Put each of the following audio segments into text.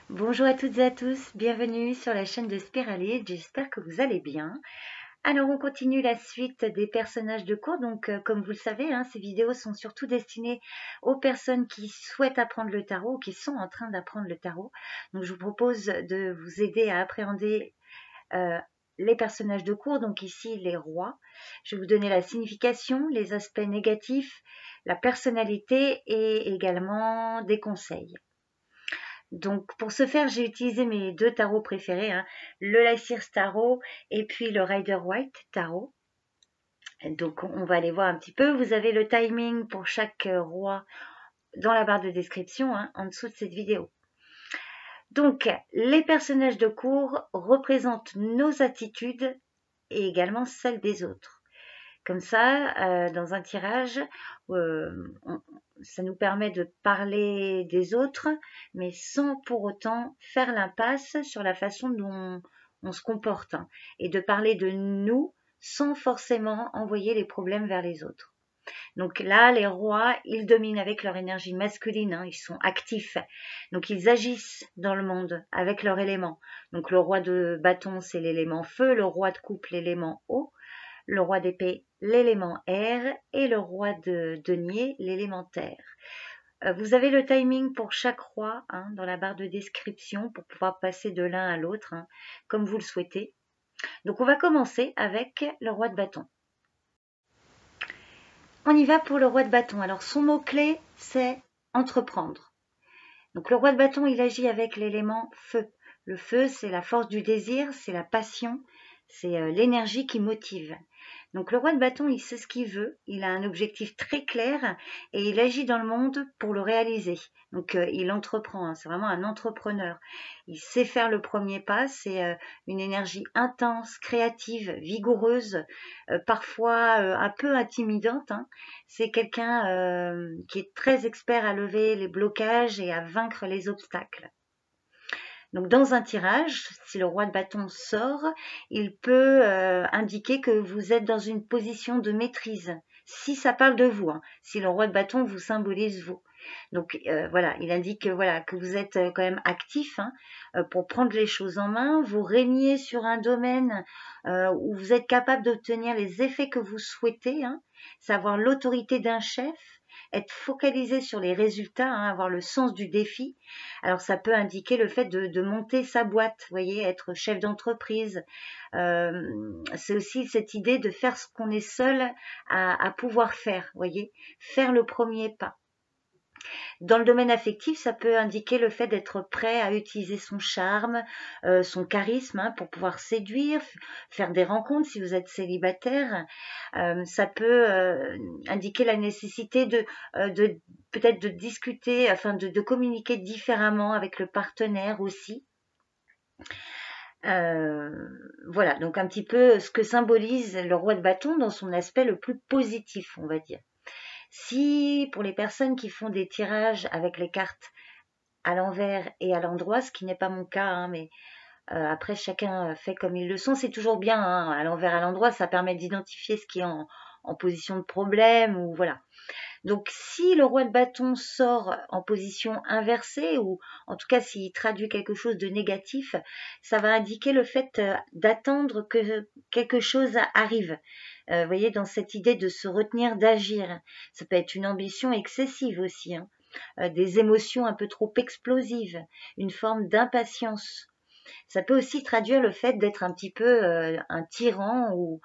Bonjour à toutes et à tous, bienvenue sur la chaîne de Spiralide, j'espère que vous allez bien. Alors on continue la suite des personnages de cours, donc comme vous le savez, ces vidéos sont surtout destinées aux personnes qui souhaitent apprendre le tarot ou qui sont en train d'apprendre le tarot. Donc je vous propose de vous aider à appréhender euh, les personnages de cours, donc ici les rois. Je vais vous donner la signification, les aspects négatifs, la personnalité et également des conseils. Donc pour ce faire, j'ai utilisé mes deux tarots préférés, le Lycirce Tarot et puis le Rider-Waite Tarot. Donc on va aller voir un petit peu. Vous avez le timing pour chaque roi dans la barre de description, en dessous de cette vidéo. Donc les personnages de cours représentent nos attitudes et également celles des autres. Comme ça, dans un tirage, ça nous permet de parler des autres, mais sans pour autant faire l'impasse sur la façon dont on se comporte, et de parler de nous sans forcément envoyer les problèmes vers les autres. Donc là, les rois, ils dominent avec leur énergie masculine, ils sont actifs. Donc ils agissent dans le monde avec leur élément. Donc le roi de bâton, c'est l'élément feu, le roi de coupe, l'élément eau, le roi d'épée, l'élément air, et le roi de denier, l'élément terre. Vous avez le timing pour chaque roi dans la barre de description pour pouvoir passer de l'un à l'autre, comme vous le souhaitez. Donc on va commencer avec le roi de bâton. On y va pour le roi de bâton. Alors son mot-clé, c'est entreprendre. Donc le roi de bâton, il agit avec l'élément feu. Le feu, c'est la force du désir, c'est la passion, c'est l'énergie qui motive. Donc le roi de bâton, il sait ce qu'il veut, il a un objectif très clair et il agit dans le monde pour le réaliser. Donc il entreprend, c'est vraiment un entrepreneur. Il sait faire le premier pas, c'est une énergie intense, créative, vigoureuse, parfois un peu intimidante. C'est quelqu'un qui est très expert à lever les blocages et à vaincre les obstacles. Donc dans un tirage, si le roi de bâton sort, il peut indiquer que vous êtes dans une position de maîtrise. Si ça parle de vous, si le roi de bâton vous symbolise vous. Donc voilà, il indique que vous êtes quand même actif pour prendre les choses en main. Vous régnez sur un domaine où vous êtes capable d'obtenir les effets que vous souhaitez, savoir l'autorité d'un chef, être focalisé sur les résultats, avoir le sens du défi. Alors ça peut indiquer le fait de monter sa boîte, vous voyez, être chef d'entreprise. C'est aussi cette idée de faire ce qu'on est seul à pouvoir faire, vous voyez, faire le premier pas. Dans le domaine affectif, ça peut indiquer le fait d'être prêt à utiliser son charme, son charisme pour pouvoir séduire, faire des rencontres si vous êtes célibataire. Ça peut indiquer la nécessité de peut-être de discuter, enfin de communiquer différemment avec le partenaire aussi. Voilà, donc un petit peu ce que symbolise le roi de bâton dans son aspect le plus positif, on va dire. Si pour les personnes qui font des tirages avec les cartes à l'envers et à l'endroit, ce qui n'est pas mon cas, mais après chacun fait comme il le sent, c'est toujours bien, à l'envers, à l'endroit, ça permet d'identifier ce qui est en position de problème, ou voilà. Donc si le roi de bâton sort en position inversée, ou en tout cas s'il traduit quelque chose de négatif, ça va indiquer le fait d'attendre que quelque chose arrive. Vous voyez, dans cette idée de se retenir d'agir. Ça peut être une ambition excessive aussi, des émotions un peu trop explosives, une forme d'impatience. Ça peut aussi traduire le fait d'être un petit peu un tyran ou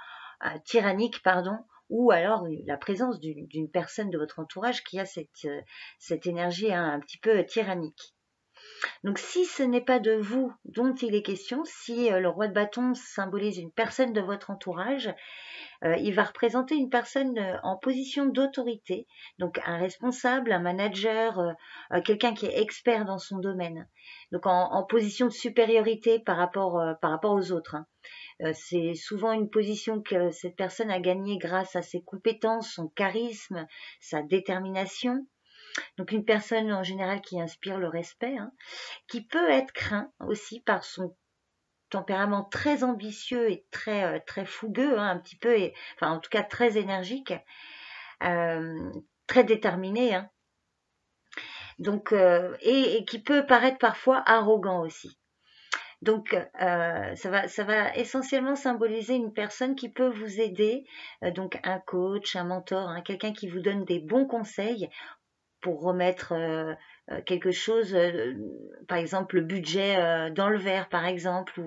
tyrannique, pardon, ou alors la présence d'une personne de votre entourage qui a cette énergie un petit peu tyrannique. Donc si ce n'est pas de vous dont il est question, si le roi de bâton symbolise une personne de votre entourage, il va représenter une personne en position d'autorité, donc un responsable, un manager, quelqu'un qui est expert dans son domaine, donc en position de supériorité par rapport aux autres. C'est souvent une position que cette personne a gagnée grâce à ses compétences, son charisme, sa détermination. Donc une personne en général qui inspire le respect, qui peut être craint aussi par son tempérament très ambitieux et très fougueux, un petit peu, enfin en tout cas très énergique, très déterminé. Donc, et qui peut paraître parfois arrogant aussi. Donc, ça va essentiellement symboliser une personne qui peut vous aider, donc un coach, un mentor, hein, quelqu'un qui vous donne des bons conseils pour remettre quelque chose, par exemple le budget dans le vert, par exemple,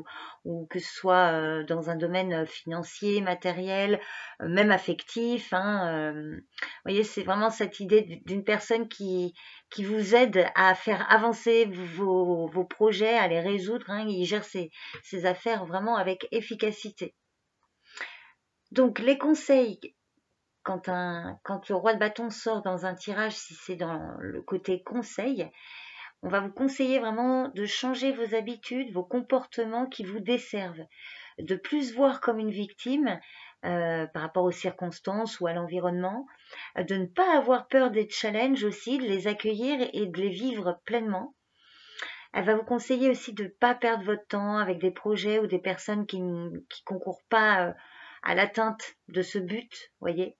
ou que ce soit dans un domaine financier, matériel, même affectif. Hein, vous voyez, c'est vraiment cette idée d'une personne qui vous aide à faire avancer vos projets, à les résoudre. Hein, il gère ses affaires vraiment avec efficacité. Donc les conseils quand le roi de bâton sort dans un tirage, si c'est dans le côté conseil, on va vous conseiller vraiment de changer vos habitudes, vos comportements qui vous desservent, de plus voir comme une victime par rapport aux circonstances ou à l'environnement, de ne pas avoir peur des challenges aussi, de les accueillir et de les vivre pleinement. Elle va vous conseiller aussi de ne pas perdre votre temps avec des projets ou des personnes qui ne concourent pas à l'atteinte de ce but, voyez.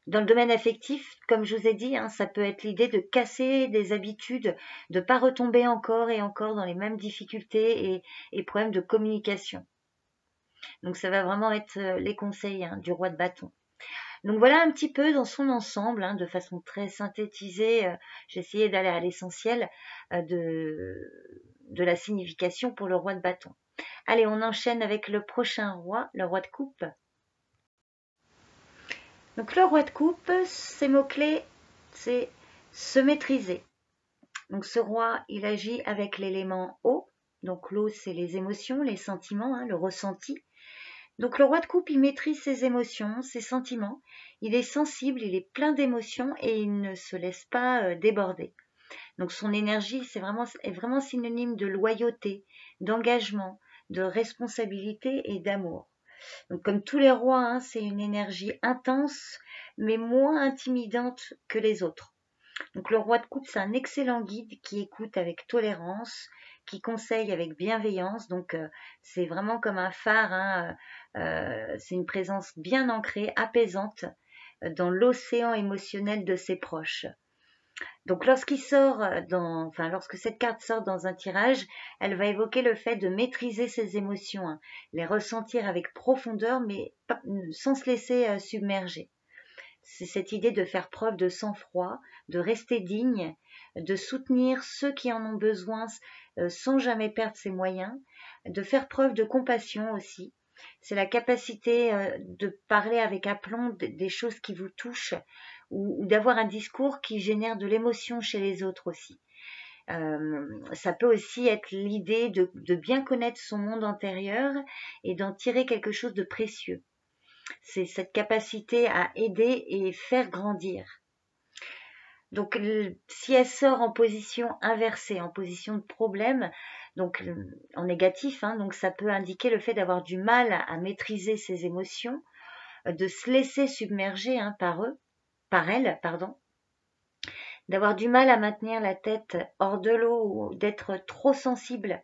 Dans le domaine affectif, comme je vous ai dit, hein, ça peut être l'idée de casser des habitudes, de ne pas retomber encore et encore dans les mêmes difficultés et problèmes de communication. Donc ça va vraiment être les conseils du roi de bâton. Donc voilà un petit peu dans son ensemble, hein, de façon très synthétisée, j'ai essayé d'aller à l'essentiel de la signification pour le roi de bâton. Allez, on enchaîne avec le prochain roi, le roi de coupe. Donc le roi de coupe, ses mots-clés, c'est se maîtriser. Donc ce roi, il agit avec l'élément eau. Donc l'eau, c'est les émotions, les sentiments, hein, le ressenti. Donc le roi de coupe, il maîtrise ses émotions, ses sentiments. Il est sensible, il est plein d'émotions et il ne se laisse pas déborder. Donc son énergie, est vraiment synonyme de loyauté, d'engagement, de responsabilité et d'amour. Donc, comme tous les rois, hein, c'est une énergie intense, mais moins intimidante que les autres. Donc le roi de coupe, c'est un excellent guide qui écoute avec tolérance, qui conseille avec bienveillance. Donc c'est vraiment comme un phare, hein, c'est une présence bien ancrée, apaisante dans l'océan émotionnel de ses proches. Donc lorsque cette carte sort dans un tirage, elle va évoquer le fait de maîtriser ses émotions, hein, les ressentir avec profondeur, mais sans se laisser submerger. C'est cette idée de faire preuve de sang-froid, de rester digne, de soutenir ceux qui en ont besoin sans jamais perdre ses moyens, de faire preuve de compassion aussi. C'est la capacité de parler avec aplomb des choses qui vous touchent ou d'avoir un discours qui génère de l'émotion chez les autres aussi. Ça peut aussi être l'idée de bien connaître son monde intérieur et d'en tirer quelque chose de précieux. C'est cette capacité à aider et faire grandir. Donc, si elle sort en position inversée, en position de problème, donc en négatif, hein, donc ça peut indiquer le fait d'avoir du mal à maîtriser ses émotions, de se laisser submerger hein, par elle, d'avoir du mal à maintenir la tête hors de l'eau ou d'être trop sensible.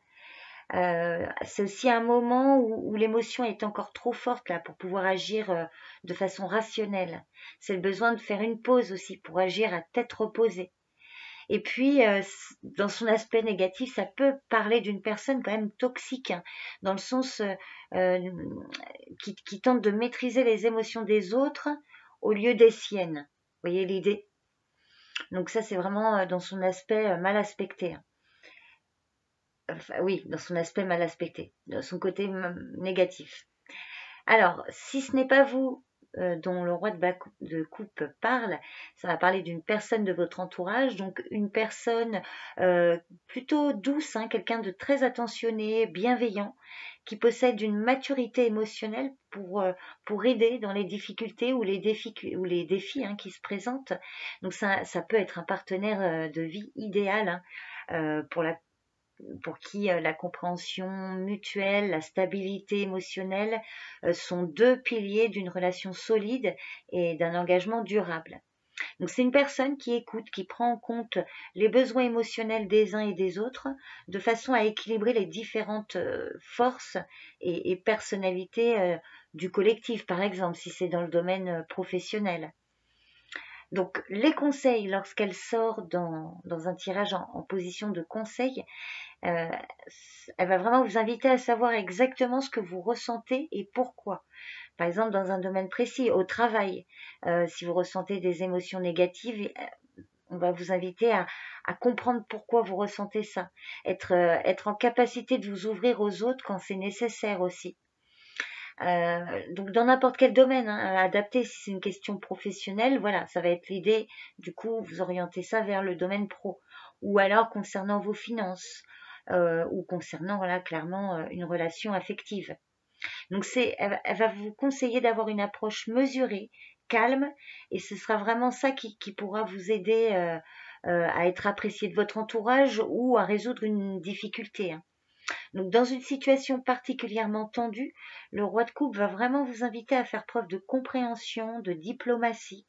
C'est aussi un moment où l'émotion est encore trop forte là pour pouvoir agir de façon rationnelle. C'est le besoin de faire une pause aussi pour agir à tête reposée. Et puis, dans son aspect négatif, ça peut parler d'une personne quand même toxique, hein, dans le sens qui tente de maîtriser les émotions des autres au lieu des siennes. Vous voyez l'idée? Donc ça, c'est vraiment dans son aspect mal aspecté. Enfin, oui, dans son aspect mal aspecté, dans son côté négatif. Alors, si ce n'est pas vous dont le roi de coupe parle, ça va parler d'une personne de votre entourage, donc une personne plutôt douce, hein, quelqu'un de très attentionné, bienveillant, qui possède une maturité émotionnelle pour aider dans les difficultés ou les défis hein, qui se présentent. Donc ça peut être un partenaire de vie idéal hein, pour qui la compréhension mutuelle, la stabilité émotionnelle sont deux piliers d'une relation solide et d'un engagement durable. Donc c'est une personne qui écoute, qui prend en compte les besoins émotionnels des uns et des autres, de façon à équilibrer les différentes forces et personnalités du collectif, par exemple, si c'est dans le domaine professionnel. Donc les conseils, lorsqu'elle sort dans un tirage en position de conseil, elle va vraiment vous inviter à savoir exactement ce que vous ressentez et pourquoi. Par exemple, dans un domaine précis, au travail, si vous ressentez des émotions négatives, on va vous inviter à comprendre pourquoi vous ressentez ça. Être en capacité de vous ouvrir aux autres quand c'est nécessaire aussi. Donc dans n'importe quel domaine, hein, adapté, si c'est une question professionnelle, voilà, ça va être l'idée, du coup, vous orientez ça vers le domaine pro. Ou alors concernant vos finances, ou concernant, voilà, clairement, une relation affective. Donc elle va vous conseiller d'avoir une approche mesurée, calme, et ce sera vraiment ça qui pourra vous aider à être apprécié de votre entourage ou à résoudre une difficulté, hein. Donc dans une situation particulièrement tendue, le roi de coupe va vraiment vous inviter à faire preuve de compréhension, de diplomatie.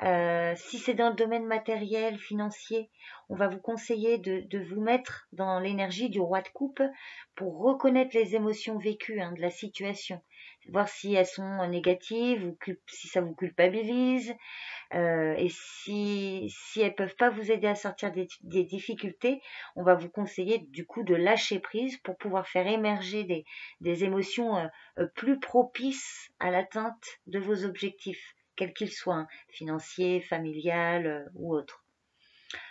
Si c'est dans le domaine matériel, financier, on va vous conseiller de vous mettre dans l'énergie du roi de coupe pour reconnaître les émotions vécues, hein, de la situation, voir si elles sont négatives ou si ça vous culpabilise, et si elles peuvent pas vous aider à sortir des difficultés, on va vous conseiller du coup de lâcher prise pour pouvoir faire émerger des émotions plus propices à l'atteinte de vos objectifs, quels qu'ils soient, hein, financiers, familial ou autres.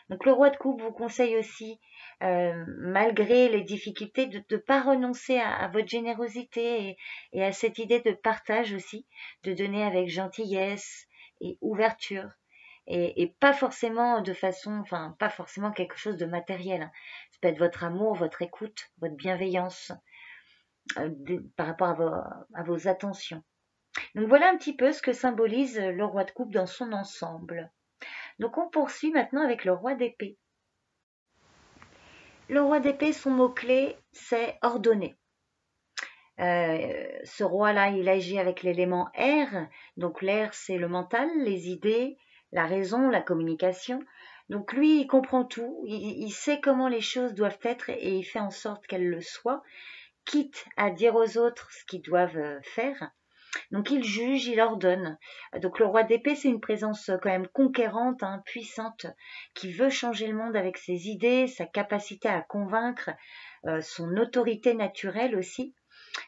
Donc le roi de coupe vous conseille aussi, malgré les difficultés, de ne pas renoncer à votre générosité et à cette idée de partage aussi, de donner avec gentillesse et ouverture. Et pas forcément de façon, enfin pas forcément quelque chose de matériel, hein. Ça peut être votre amour, votre écoute, votre bienveillance par rapport à vos attentions. Donc voilà un petit peu ce que symbolise le roi de coupe dans son ensemble. Donc on poursuit maintenant avec le roi d'épée. Le roi d'épée, son mot-clé, c'est ordonner. Ce roi-là, il agit avec l'élément air. Donc l'air, c'est le mental, les idées, la raison, la communication. Donc lui, il comprend tout, il sait comment les choses doivent être et il fait en sorte qu'elles le soient, quitte à dire aux autres ce qu'ils doivent faire. Donc il juge, il ordonne. Donc le roi d'épée, c'est une présence quand même conquérante, hein, puissante, qui veut changer le monde avec ses idées, sa capacité à convaincre, son autorité naturelle aussi.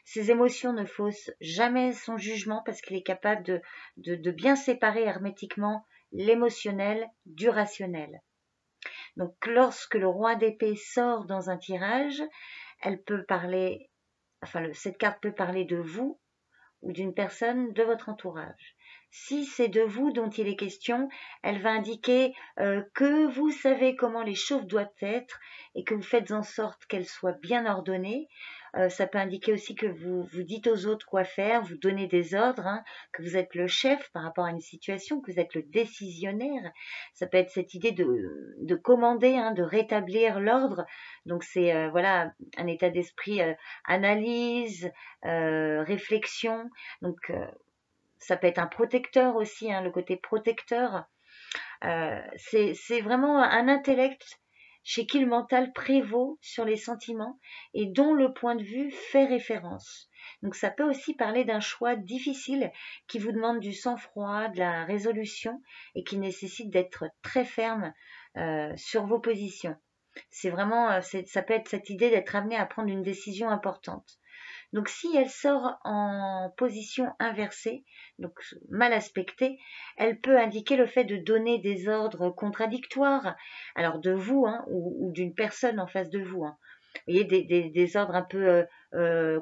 Ses émotions ne faussent jamais son jugement parce qu'il est capable de bien séparer hermétiquement l'émotionnel du rationnel. Donc lorsque le roi d'épée sort dans un tirage, elle peut parler, cette carte peut parler de vous ou d'une personne de votre entourage. Si c'est de vous dont il est question, elle va indiquer que vous savez comment les choses doivent être et que vous faites en sorte qu'elles soient bien ordonnées. Ça peut indiquer aussi que vous dites aux autres quoi faire, vous donnez des ordres, hein, que vous êtes le chef par rapport à une situation, que vous êtes le décisionnaire. Ça peut être cette idée de commander, hein, de rétablir l'ordre. Donc c'est voilà un état d'esprit analyse, réflexion. Donc ça peut être un protecteur aussi, hein, le côté protecteur. C'est vraiment un intellect chez qui le mental prévaut sur les sentiments et dont le point de vue fait référence. Donc ça peut aussi parler d'un choix difficile qui vous demande du sang-froid, de la résolution et qui nécessite d'être très ferme sur vos positions. C'est vraiment, ça peut être cette idée d'être amené à prendre une décision importante. Donc si elle sort en position inversée, donc mal aspectée, elle peut indiquer le fait de donner des ordres contradictoires, alors de vous, hein, ou d'une personne en face de vous, hein. Vous voyez, des ordres un peu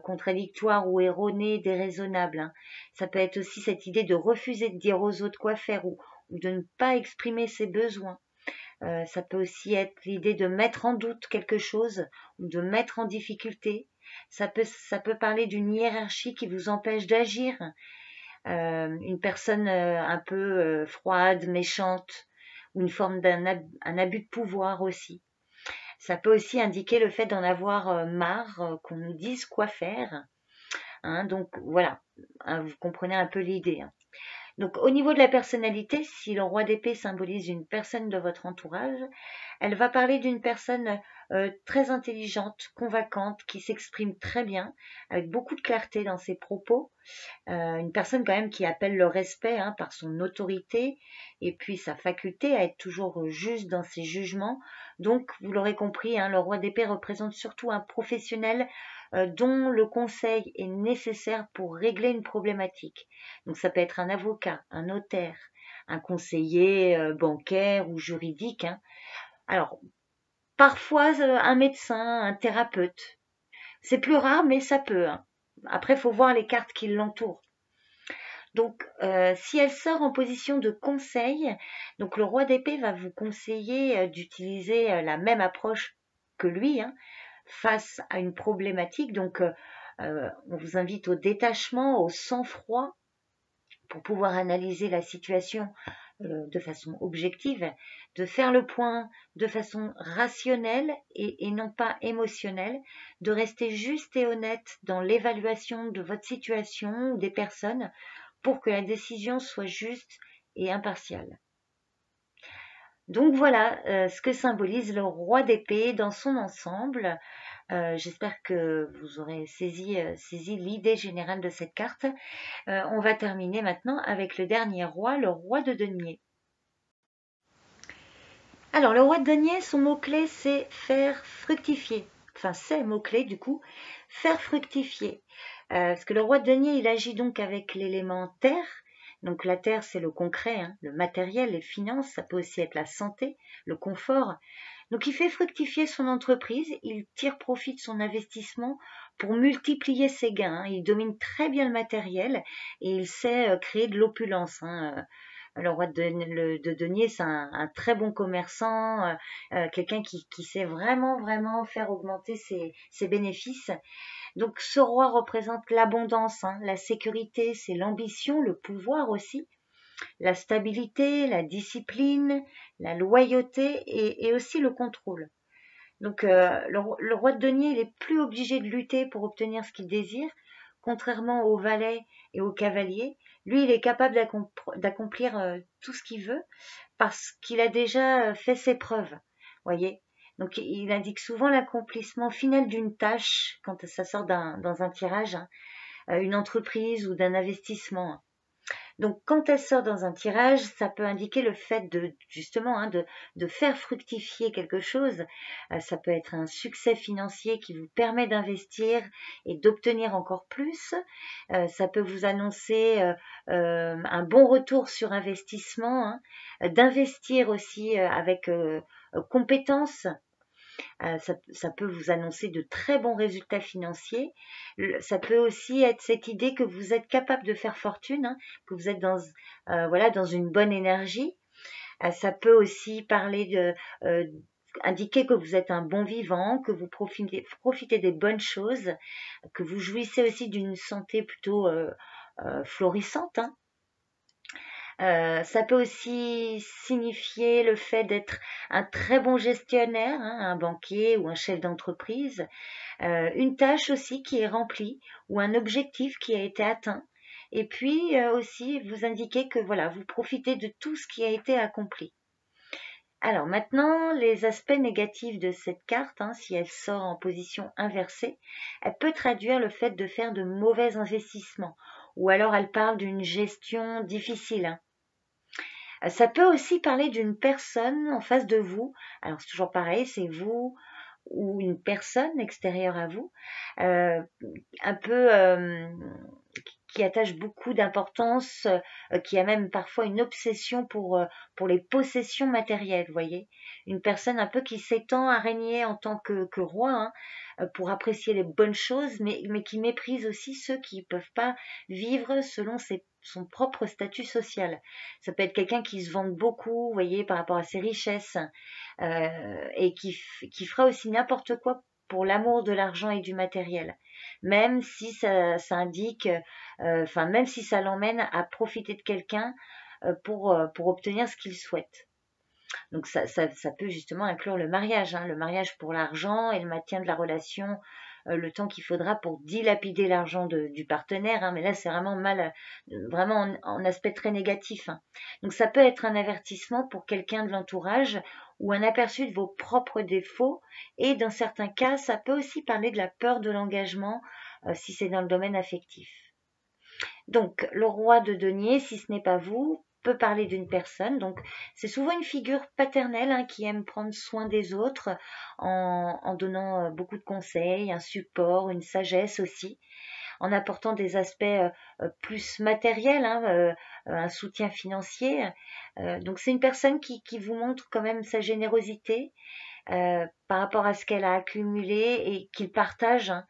contradictoires ou erronés, déraisonnables, hein. Ça peut être aussi cette idée de refuser de dire aux autres quoi faire ou de ne pas exprimer ses besoins. Ça peut aussi être l'idée de mettre en doute quelque chose ou de mettre en difficulté. Ça peut parler d'une hiérarchie qui vous empêche d'agir, une personne un peu froide, méchante, ou une forme un abus de pouvoir aussi. Ça peut aussi indiquer le fait d'en avoir marre, qu'on nous dise quoi faire, hein. Donc voilà, hein, vous comprenez un peu l'idée, hein. Donc au niveau de la personnalité, si le roi d'épée symbolise une personne de votre entourage, Elle va parler d'une personne très intelligente, convaincante, qui s'exprime très bien, avec beaucoup de clarté dans ses propos. Une personne quand même qui appelle le respect par son autorité et puis sa faculté à être toujours juste dans ses jugements. Donc, vous l'aurez compris, le roi d'épée représente surtout un professionnel dont le conseil est nécessaire pour régler une problématique. Donc, ça peut être un avocat, un notaire, un conseiller bancaire ou juridique. Alors, parfois un médecin, un thérapeute. C'est plus rare, mais ça peut. Après, il faut voir les cartes qui l'entourent. Donc, si elle sort en position de conseil, donc le roi d'épée va vous conseiller d'utiliser la même approche que lui face à une problématique. Donc, on vous invite au détachement, au sang-froid pour pouvoir analyser la situation de façon objective, de faire le point de façon rationnelle et non pas émotionnelle, de rester juste et honnête dans l'évaluation de votre situation ou des personnes pour que la décision soit juste et impartiale. Donc voilà ce que symbolise le roi d'épée dans son ensemble. J'espère que vous aurez saisi l'idée générale de cette carte. On va terminer maintenant avec le dernier roi, le roi de denier. Alors, le roi de denier, son mot-clé, c'est faire fructifier. Enfin, c'est mot-clé, du coup, faire fructifier. Parce que le roi de denier, il agit donc avec l'élément terre. Donc, la terre, c'est le concret, le matériel, les finances. Ça peut aussi être la santé, le confort. Donc, il fait fructifier son entreprise. Il tire profit de son investissement pour multiplier ses gains. Il domine très bien le matériel et il sait créer de l'opulence. Le roi de denier, c'est un très bon commerçant, quelqu'un qui sait vraiment faire augmenter ses bénéfices. Donc ce roi représente l'abondance, la sécurité, c'est l'ambition, le pouvoir aussi, la stabilité, la discipline, la loyauté et aussi le contrôle. Donc le roi de denier, il est plus obligé de lutter pour obtenir ce qu'il désire, contrairement au valet et au cavalier. Lui, il est capable d'accomplir tout ce qu'il veut parce qu'il a déjà fait ses preuves. Voyez. Donc il indique souvent l'accomplissement final d'une tâche quand ça sort dans un tirage, une entreprise ou d'un investissement. Donc, quand elle sort dans un tirage, ça peut indiquer le fait de, justement, de faire fructifier quelque chose. Ça peut être un succès financier qui vous permet d'investir et d'obtenir encore plus. Ça peut vous annoncer un bon retour sur investissement, d'investir aussi avec compétence. Ça peut vous annoncer de très bons résultats financiers. Ça peut aussi être cette idée que vous êtes capable de faire fortune, que vous êtes dans une bonne énergie. Ça peut aussi indiquer que vous êtes un bon vivant, que vous profitez des bonnes choses, que vous jouissez aussi d'une santé plutôt florissante. Ça peut aussi signifier le fait d'être un très bon gestionnaire, un banquier ou un chef d'entreprise, une tâche aussi qui est remplie ou un objectif qui a été atteint. Et puis aussi vous indiquer que voilà, vous profitez de tout ce qui a été accompli. Alors maintenant, les aspects négatifs de cette carte, si elle sort en position inversée, elle peut traduire le fait de faire de mauvais investissements ou alors elle parle d'une gestion difficile. Ça peut aussi parler d'une personne en face de vous. Alors c'est toujours pareil, c'est vous ou une personne extérieure à vous, un peu qui attache beaucoup d'importance, qui a même parfois une obsession pour les possessions matérielles, vous voyez. Une personne un peu qui s'étend à régner en tant que roi, pour apprécier les bonnes choses, mais qui méprise aussi ceux qui ne peuvent pas vivre selon son propre statut social. Ça peut être quelqu'un qui se vante beaucoup, vous voyez, par rapport à ses richesses, et qui fera aussi n'importe quoi pour l'amour de l'argent et du matériel, même si ça indique, même si ça l'emmène à profiter de quelqu'un pour obtenir ce qu'il souhaite. Donc ça peut justement inclure le mariage pour l'argent et le maintien de la relation le temps qu'il faudra pour dilapider l'argent du partenaire, hein, mais là c'est vraiment vraiment en aspect très négatif, hein. Donc ça peut être un avertissement pour quelqu'un de l'entourage ou un aperçu de vos propres défauts, et dans certains cas ça peut aussi parler de la peur de l'engagement si c'est dans le domaine affectif. Donc le roi de denier, si ce n'est pas vous, peut parler d'une personne. Donc c'est souvent une figure paternelle, hein, qui aime prendre soin des autres en donnant beaucoup de conseils, un support, une sagesse aussi, en apportant des aspects plus matériels, hein, un soutien financier. Donc c'est une personne qui vous montre quand même sa générosité par rapport à ce qu'elle a accumulé et qu'il partage, hein,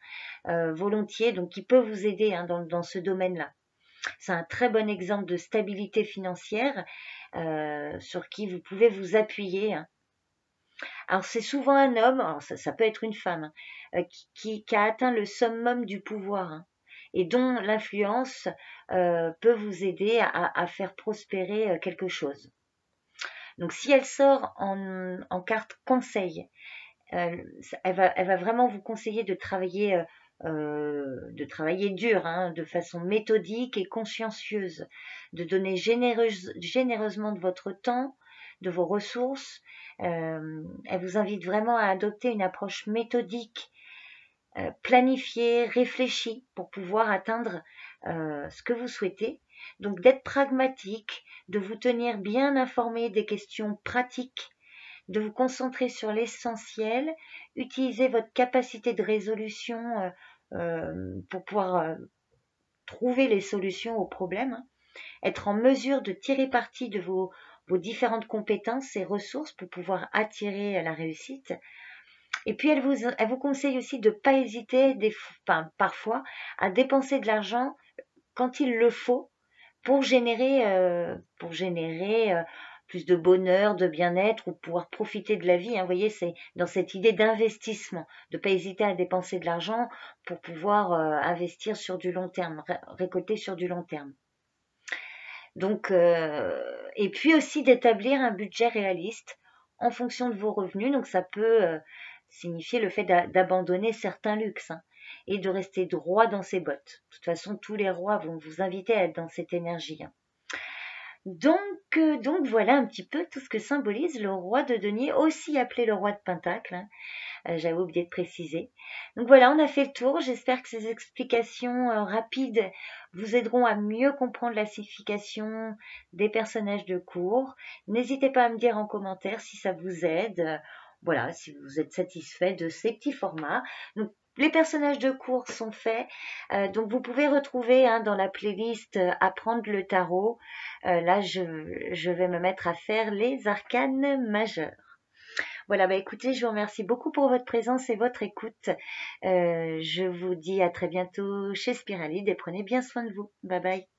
volontiers, donc qui peut vous aider, hein, dans ce domaine-là. C'est un très bon exemple de stabilité financière sur qui vous pouvez vous appuyer, hein. Alors c'est souvent un homme, alors ça peut être une femme, hein, qui a atteint le summum du pouvoir, hein, et dont l'influence peut vous aider à faire prospérer quelque chose. Donc si elle sort en carte conseil, elle va vraiment vous conseiller de travailler dur, hein, de façon méthodique et consciencieuse, de donner généreusement de votre temps, de vos ressources. Elle vous invite vraiment à adopter une approche méthodique, planifiée, réfléchie pour pouvoir atteindre ce que vous souhaitez. Donc d'être pragmatique, de vous tenir bien informé des questions pratiques, de vous concentrer sur l'essentiel, utiliser votre capacité de résolution pour pouvoir trouver les solutions aux problèmes, hein. Être en mesure de tirer parti de vos différentes compétences et ressources pour pouvoir attirer la réussite. Et puis elle vous conseille aussi de ne pas hésiter parfois à dépenser de l'argent quand il le faut pour générer plus de bonheur, de bien-être, ou pouvoir profiter de la vie, hein. Vous voyez, c'est dans cette idée d'investissement, de ne pas hésiter à dépenser de l'argent pour pouvoir investir sur du long terme, récolter sur du long terme. Donc, et puis aussi d'établir un budget réaliste en fonction de vos revenus. Donc ça peut signifier le fait d'abandonner certains luxes, hein, et de rester droit dans ses bottes. De toute façon, tous les rois vont vous inviter à être dans cette énergie, hein. Donc voilà un petit peu tout ce que symbolise le roi de denier, aussi appelé le roi de Pentacle, hein. J'avais oublié de préciser. Donc voilà, on a fait le tour. J'espère que ces explications rapides vous aideront à mieux comprendre la signification des personnages de cour. N'hésitez pas à me dire en commentaire si ça vous aide. Voilà, si vous êtes satisfait de ces petits formats. Donc, les personnages de cour sont faits. Donc vous pouvez retrouver, hein, dans la playlist Apprendre le tarot. Là, je vais me mettre à faire les arcanes majeurs. Voilà, bah écoutez, je vous remercie beaucoup pour votre présence et votre écoute. Je vous dis à très bientôt chez Spiralide et prenez bien soin de vous. Bye bye.